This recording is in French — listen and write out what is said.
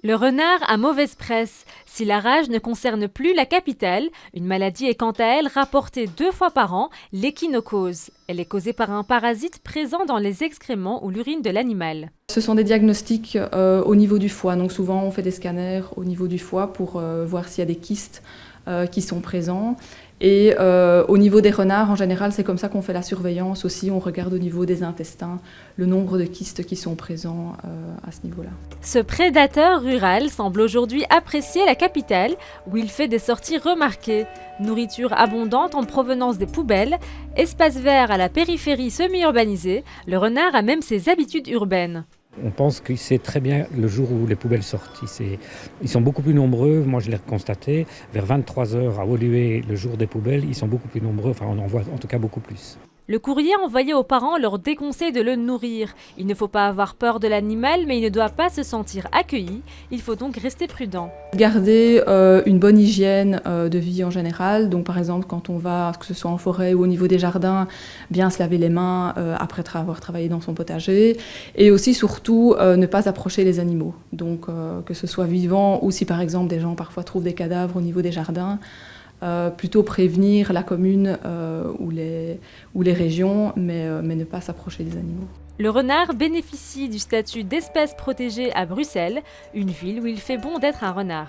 Le renard a mauvaise presse. Si la rage ne concerne plus la capitale, une maladie est quant à elle rapportée 2 fois par an, l'échinocause. Elle est causée par un parasite présent dans les excréments ou l'urine de l'animal. Ce sont des diagnostics au niveau du foie. Donc souvent on fait des scanners au niveau du foie pour voir s'il y a des kystes qui sont présents. Et au niveau des renards, en général, c'est comme ça qu'on fait la surveillance aussi. On regarde au niveau des intestins le nombre de kystes qui sont présents à ce niveau-là. Ce prédateur rural semble aujourd'hui apprécier la capitale, où il fait des sorties remarquées. Nourriture abondante en provenance des poubelles, espace vert à la périphérie semi-urbanisée, le renard a même ses habitudes urbaines. On pense qu'il sait très bien le jour où les poubelles sortent. Ils sont beaucoup plus nombreux, moi je l'ai constaté, vers 23h à Woluwe, le jour des poubelles, ils sont beaucoup plus nombreux, enfin on en voit en tout cas beaucoup plus. Le courrier envoyé aux parents leur déconseille de le nourrir. Il ne faut pas avoir peur de l'animal, mais il ne doit pas se sentir accueilli. Il faut donc rester prudent. Garder une bonne hygiène de vie en général. Donc par exemple, quand on va, que ce soit en forêt ou au niveau des jardins, bien se laver les mains après avoir travaillé dans son potager. Et aussi, surtout, ne pas approcher les animaux. Donc que ce soit vivant ou si par exemple des gens parfois trouvent des cadavres au niveau des jardins. Plutôt prévenir la commune ou les régions, mais ne pas s'approcher des animaux. Le renard bénéficie du statut d'espèce protégée à Bruxelles, une ville où il fait bon d'être un renard.